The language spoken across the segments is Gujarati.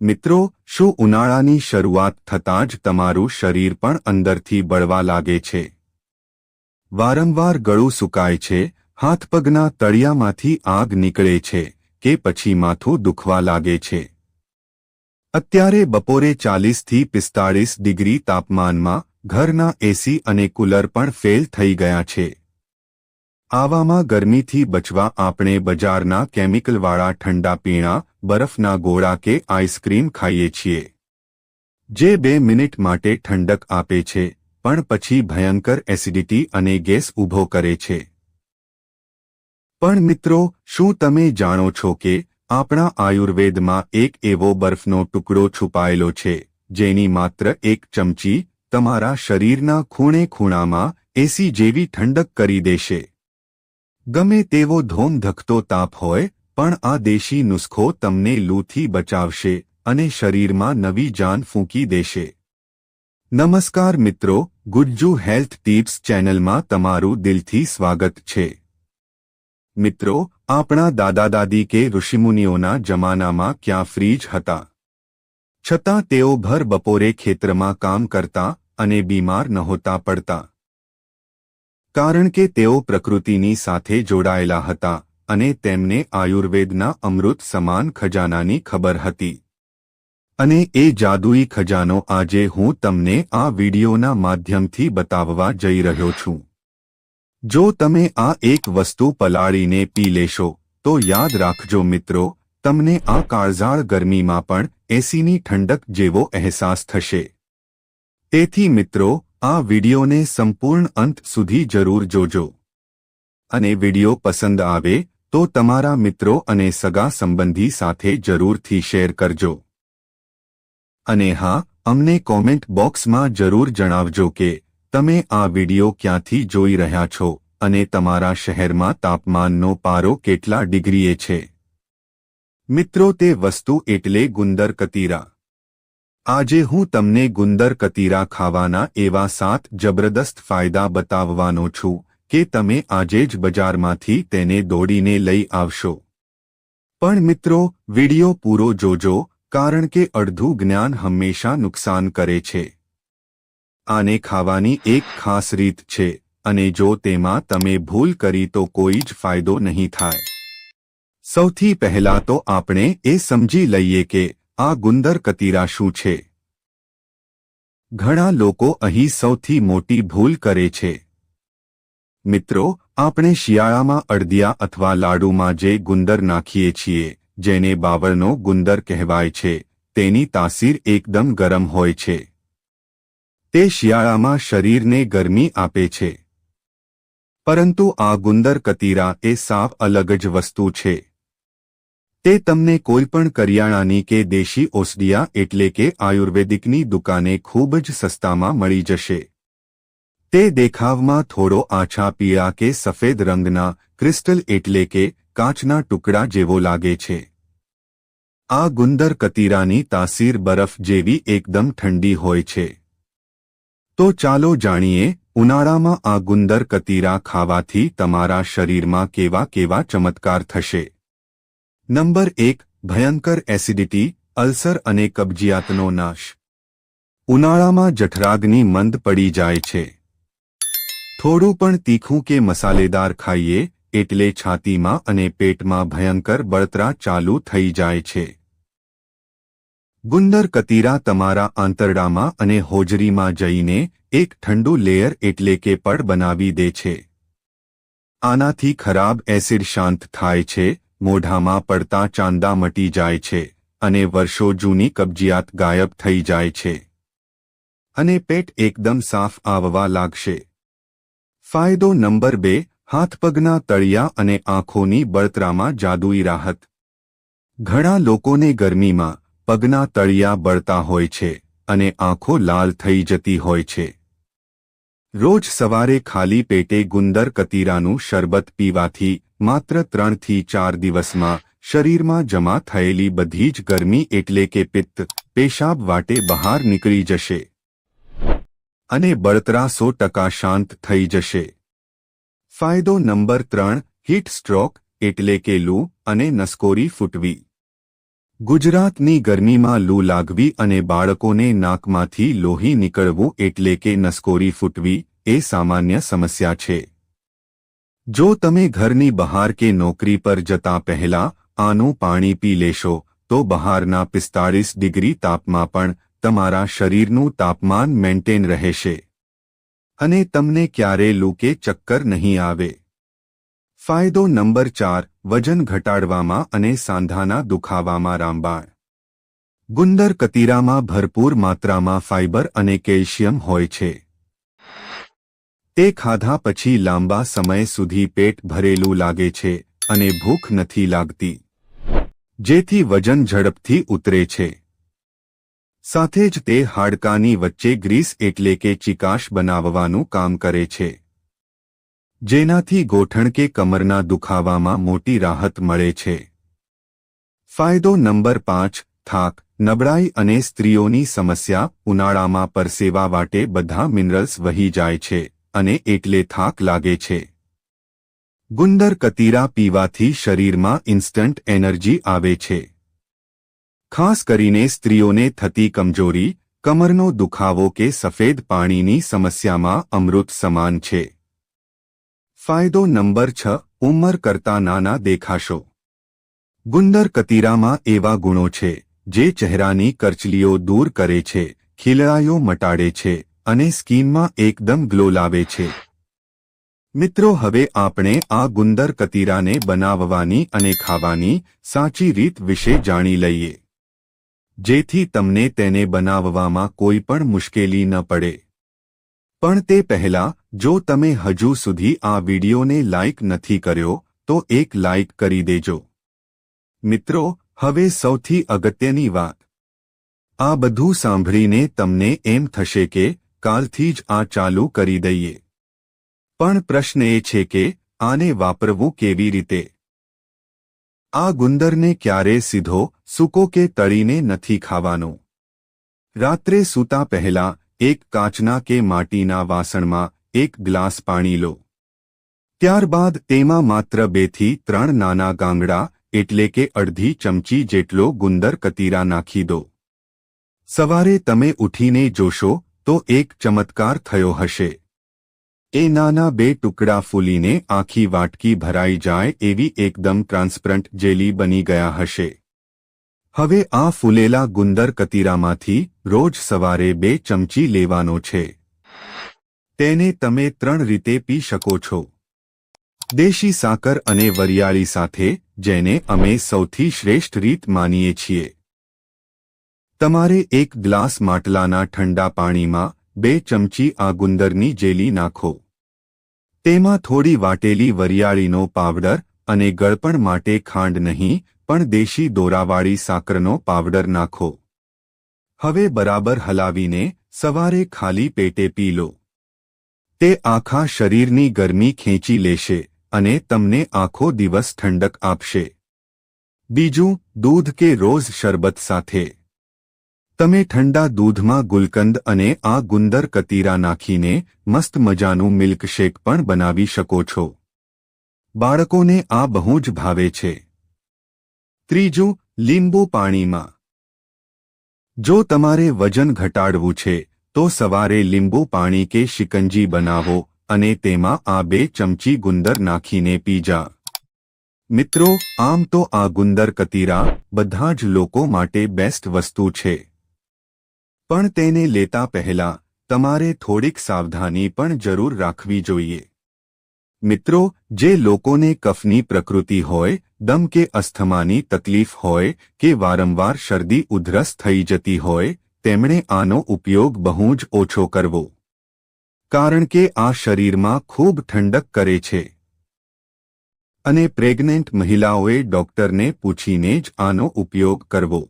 મિત્રો, શું ઉનાળાની શરૂઆત થતાં જ તમારું શરીર પણ અંદરથી બળવા લાગે છે? વારંવાર ગળું સુકાય છે, હાથપગના તળિયામાંથી આગ નીકળે છે કે પછી માથું દુખવા લાગે છે? અત્યારે બપોરે 40 થી 45 ડિગ્રી તાપમાનમાં ઘરના એસી અને કુલર પણ ફેલ થઈ ગયા છે. આવામાં ગરમીથી બચવા આપણે બજારના કેમિકલવાળા ઠંડા પીણા, બરફના ગોળા કે આઈસ્ક્રીમ ખાઈએ છીએ, જે 2 મિનિટ માટે ઠંડક આપે છે પણ પછી ભયંકર એસિડિટી અને ગેસ ઊભો કરે છે. પણ મિત્રો, શું તમે જાણો છો કે આપણા આયુર્વેદમાં એક એવો બરફનો ટુકડો છુપાયેલો છે જેની માત્ર 1 ચમચી તમારા શરીરના ખૂણે ખૂણામાં એસી જેવી ઠંડક કરી દેશે? ગમે તેવો ધોમધખતો તાપ હોય, પણ આ દેશી નુસ્ખો તમને લૂથી બચાવશે અને શરીરમાં નવી જાન ફૂંકી દેશે. નમસ્કાર મિત્રો, ગુજ્જુ હેલ્થ ટિપ્સ ચેનલમાં તમારું દિલથી સ્વાગત છે. મિત્રો, આપણા દાદા-દાદી કે ઋષિમુનિઓના જમાનામાં ક્યાં ફ્રીજ હતા? છતાં તેઓ ભર બપોરે ખેતરમાં કામ કરતા અને બીમાર નહોતા પડતા. કારણ કે તેઓ પ્રકૃતિની સાથે જોડાયેલા હતા અને તેમને આયુર્વેદના અમૃત સમાન ખજાનાની ખબર હતી. અને એ જાદુઈ ખજાનો આજે હું તમને આ વિડિયોના માધ્યમથી બતાવવા જઈ રહ્યો છું. જો તમે આ એક વસ્તુ પલાળીને પી લેશો તો યાદ રાખજો મિત્રો, તમને આ કાળઝાળ ગરમીમાં પણ એસીની ઠંડક જેવો અહેસાસ થશે. તેથી મિત્રો, આ વિડિયોને સંપૂર્ણ અંત સુધી જરૂર જોજો. અને વિડિયો પસંદ આવે તો તમારા મિત્રો અને સગા સંબંધી સાથે જરૂરથી શેર કરજો. અને હા, અમને કોમેન્ટ બોક્સમાં જરૂર જણાવજો કે તમે આ વિડિયો ક્યાંથી જોઈ રહ્યા છો અને તમારા શહેરમાં તાપમાનનો પારો કેટલા ડિગ્રીએ છે. મિત્રો, તે વસ્તુ એટલે ગુંદર કતીરા. આજે હું તમને ગુંદર કતીરા ખાવાના એવા 7 જબરદસ્ત ફાયદા બતાવવાનો છું કે તમે આજે જ બજારમાંથી તેને દોડીને લઈ આવશો. પણ મિત્રો, વિડિયો પૂરો જોજો, કારણ કે અડધું જ્ઞાન હંમેશા નુકસાન કરે છે. આને ખાવાની એક ખાસ રીત છે અને જો તેમાં તમે ભૂલ કરી તો કોઈ જ ફાયદો નહીં થાય. સૌથી પહેલા તો આપણે એ સમજી લઈએ કે આ ગુંદર કતીરા શું છે. ઘણા લોકો અહીં સૌથી મોટી ભૂલ કરે છે. મિત્રો, આપણે શિયાળામાં અડદિયા અથવા લાડુમાં જે ગુંદર નાખીએ છીએ, જેને બાવળનો ગુંદર કહેવાય છે, તેની તાસીર એકદમ ગરમ હોય છે. તે શિયાળામાં શરીરને ગરમી આપે છે. પરંતુ આ ગુંદર કતીરા એ સાવ અલગ જ વસ્તુ છે. તે તમને કોઈપણ કરિયાણાની કે દેશી ઔષધિયા એટલે કે આયુર્વેદિકની દુકાને ખૂબ જ સસ્તામાં મળી જશે. તે દેખાવમાં થોડો આછા પીળા કે સફેદ રંગના ક્રિસ્ટલ એટલે કે કાચના ટુકડા જેવો લાગે છે. આ ગુંદર કતીરાની તાસીર બરફ જેવી એકદમ ઠંડી હોય છે. તો ચાલો જાણીએ, ઉનાળામાં આ ગુંદર કતીરા ખાવાથી તમારા શરીરમાં કેવા કેવા ચમત્કાર થશે. નંબર 1, ભયંકર એસિડિટી, અલ્સર અને કબજિયાતનો નાશ. ઉનાળામાં જઠરાગ્નિ મંદ પડી જાય છે. થોડું પણ તીખું કે મસાલેદાર ખાઈએ એટલે છાતીમાં અને પેટમાં ભયંકર બળતરા ચાલુ થઈ જાય છે. ગુંદર કતીરા તમારા આંતરડામાં અને હોજરીમાં જઈને એક ઠંડુ લેયર એટલે કે પડ બનાવી દે છે. આનાથી ખરાબ એસિડ શાંત થાય છે, મોઢામાં પડતા ચાંદા મટી જાય છે અને વર્ષો જૂની કબજિયાત ગાયબ થઈ જાય છે. અને પેટ એકદમ સાફ આવવા લાગશે. ફાયદો નંબર 2, હાથપગના તળિયા અને આંખોની બળતરામાં જાદુઈ રાહત. ઘણા લોકોને ગરમીમાં પગના તળિયા બળતા હોય છે અને આંખો લાલ થઈ જતી હોય છે. રોજ સવારે ખાલી પેટે ગુંદર કતીરાનું શરબત પીવાથી માત્ર 3 થી 4 દિવસમાં શરીરમાં જમા થયેલી બધી જ ગરમી એટલે કે પિત્ત, પેશાબ વાટે બહાર નીકળી જશે અને બળતરા 100% શાંત થઈ જશે. ફાયદો નંબર 3, હીટ સ્ટ્રોક એટલે કે લૂ અને નસકોરી ફૂટવી. ગુજરાતની ગરમીમાં લૂ લાગવી અને બાળકોને નાકમાંથી લોહી નીકળવું એટલે કે નસકોરી ફૂટવી એ સામાન્ય સમસ્યા છે. જો તમે ઘરની બહાર કે નોકરી પર જતા પહેલા આનું પાણી પી લેશો તો બહારના 45 ડિગ્રી તાપમાં પણ તમારા શરીરનું તાપમાન મેન્ટેન રહેશે અને તમને ક્યારે લૂ કે ચક્કર નહીં આવે. ફાયદો નંબર 4 વજન ઘટાડવામાં અને સાંધાના દુખાવામાં રામબાણ. ગુંદર કતીરામાં ભરપૂર માત્રામાં ફાઇબર અને કેલ્શિયમ હોય છે. તે ખાધા પછી લાંબા સમય સુધી પેટ ભરેલું લાગે છે અને ભૂખ નથી લાગતી, જેથી વજન ઝડપથી ઉતરે છે. સાથે જ તે હાડકાની વચ્ચે ગ્રીસ એટલે કે ચિકાશ બનાવવાનું કામ કરે છે, જેનાથી ગોઠણ કે કમરના દુખાવામાં મોટી રાહત મળે છે. ફાયદો નંબર 5 થાક, નબળાઈ અને સ્ત્રીઓની સમસ્યા. ઉનાળામાં પરસેવા વાટે બધા મિનરલ્સ વહી જાય છે અને એટલે થાક લાગે છે. ગુંદર કતીરા પીવાથી શરીરમાં ઇન્સ્ટન્ટ એનર્જી આવે છે. ખાસ કરીને સ્ત્રીઓને થતી કમજોરી, કમરનો દુખાવો કે સફેદ પાણીની સમસ્યામાં અમૃત સમાન છે. ફાયદો નંબર 6 ઉંમર કરતાં નાના દેખાશો. ગુંદર કતીરામાં એવા ગુણો છે જે ચહેરાની કરચલીઓ દૂર કરે છે, ખીલડાઈઓ મટાડે છે અને સ્કિનમાં એકદમ ગ્લો લાવે છે. મિત્રો, હવે આપણે આ ગુંદર કતીરાને બનાવવાની અને ખાવાની સાચી રીત વિશે જાણી લઈએ, જેથી તમને તેને બનાવવામાં કોઈ પણ મુશ્કેલી ન પડે. પણ તે પહેલાં જો તમે હજુ સુધી આ વિડિયોને લાઇક નથી કર્યો તો એક લાઇક કરી દેજો. મિત્રો, હવે સૌથી અગત્યની વાત. આ બધું સાંભળીને તમને એમ થશે કે કાલથી જ આ ચાલુ કરી દઈએ. પણ પ્રશ્ન એ છે કે આને વાપરવું કેવી રીતે? આ ગુંદરને ક્યારે સીધો, સૂકો કે તળીને નથી ખાવાનો. રાત્રે સૂતા પહેલા એક કાચના કે માટીના વાસણમાં 1 ગ્લાસ પાણી લો. ત્યારબાદ તેમાં માત્ર 2 થી 3 નાના ગાંગડા એટલે કે અડધી ચમચી જેટલો ગુંદર કતીરા નાખી દો. સવારે તમે ઉઠીને જોશો તો એક ચમત્કાર થયો હશે. એ નાના 2 ટુકડા ફૂલીને આખી વાટકી ભરાઈ જાય એવી એકદમ ટ્રાન્સપરન્ટ જેલી બની ગયા હશે. હવે આ ફૂલેલા ગુંદર કતીરામાંથી રોજ સવારે 2 ચમચી લેવાનો છે. તેને તમે 3 રીતે પી શકો છો. દેશી સાકર અને વરિયાળી સાથે, જેને અમે સૌથી શ્રેષ્ઠ રીત માનીએ છીએ. તમારે 1 ગ્લાસ માટલાના ઠંડા પાણીમાં 2 ચમચી આ ગુંદરની જેલી નાખો. તેમાં થોડી વાટેલી વરિયાળીનો પાવડર અને ગળપણ માટે ખાંડ નહીં પણ દેશી દોરાવાળી સાકરનો પાવડર નાખો. હવે બરાબર હલાવીને સવારે ખાલી પેટે પી લો. તે આખા શરીરની ગરમી ખેંચી લેશે અને તમને આખો દિવસ ઠંડક આપશે. બીજું, દૂધ કે રોઝ શરબત સાથે. તમે ઠંડા દૂધમાં ગુલકંદ અને આ ગુંદર કતીરા નાખીને મસ્ત મજાનું મિલ્કશેક પણ બનાવી શકો છો. બાળકોને આ બહુ જ ભાવે છે. ત્રીજું, લીંબુ પાણીમાં. જો તમારે વજન ઘટાડવું છે તો સવારે લીંબુ પાણી કે શિકંજી બનાવો અને તેમાં આ 2 ચમચી ગુંદર નાખીને પી જા. મિત્રો, આમ તો આ ગુંદર કતીરા બધા જ લોકો માટે બેસ્ટ વસ્તુ છે. પણ તેને લેતા પહેલા તમારે થોડીક સાવધાની પણ જરૂર રાખવી જોઈએ. મિત્રો, જે લોકોને કફની પ્રકૃતિ હોય, દમ કે અસ્થમાની તકલીફ હોય કે વારંવાર શરદી ઉધરસ થઈ જતી હોય, તેમણે આનો ઉપયોગ બહુ જ ઓછો કરવો. કારણ કે આ શરીરમાં ખૂબ ઠંડક કરે છે. અને પ્રેગ્નેન્ટ મહિલાઓએ ડોક્ટરને પૂછીને જ આનો ઉપયોગ કરવો.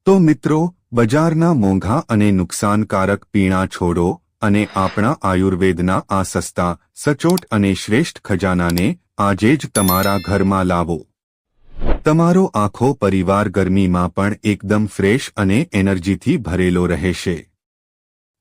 તો મિત્રો, બજારના મોંઘા અને નુકસાનકારક પીણા છોડો અને આપણા આયુર્વેદના આ સસ્તા, સચોટ અને શ્રેષ્ઠ ખજાનાને આજે જ તમારા ઘરમાં લાવો. તમારો આખો પરિવાર ગરમીમાં પણ એકદમ ફ્રેશ અને એનર્જીથી ભરેલો રહેશે.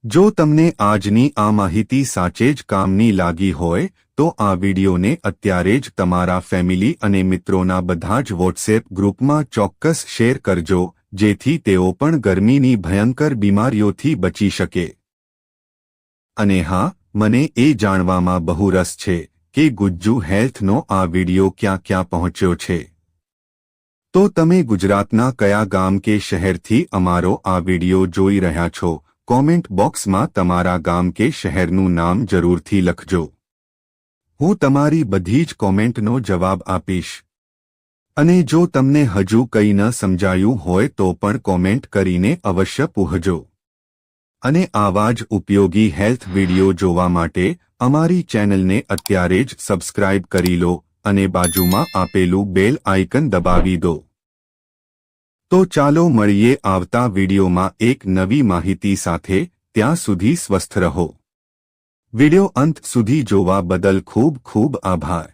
જો તમને આજની આ માહિતી સાચે જ કામની લાગી હોય તો આ વિડિયોને અત્યારે જ તમારા ફેમિલી અને મિત્રોના બધા જ વોટ્સએપ ગ્રુપમાં ચોક્કસ શેર કરજો, જેથી તેઓ પણ ગરમીની ભયંકર બીમારીઓથી બચી શકે. અને હા, મને એ જાણવામાં બહુ રસ છે કે ગુજ્જુ હેલ્થનો આ વિડિયો ક્યાં ક્યાં પહોંચ્યો છે. તો તમે ગુજરાતના કયા ગામ કે શહેરથી અમારો આ વિડિયો જોઈ રહ્યા છો? કોમેન્ટ બોક્સમાં તમારા ગામ કે શહેરનું નામ જરૂરથી લખજો. હું તમારી બધી જ કોમેન્ટનો જવાબ આપીશ. અને જો તમને હજુ કંઈ ન સમજાયું હોય તો પણ કોમેન્ટ કરીને અવશ્ય પૂછજો. અને આવા જ ઉપયોગી હેલ્થ વિડિયો જોવા માટે અમારી ચેનલને અત્યારે જ સબસ્ક્રાઇબ કરી લો અને બાજુમાં આપેલું બેલ આઇકન દબાવી દો. તો ચાલો મળીએ આવતા વિડિયોમાં એક નવી માહિતી સાથે. ત્યાં સુધી સ્વસ્થ રહો. વિડિયો અંત સુધી જોવા બદલ ખૂબ ખૂબ આભાર.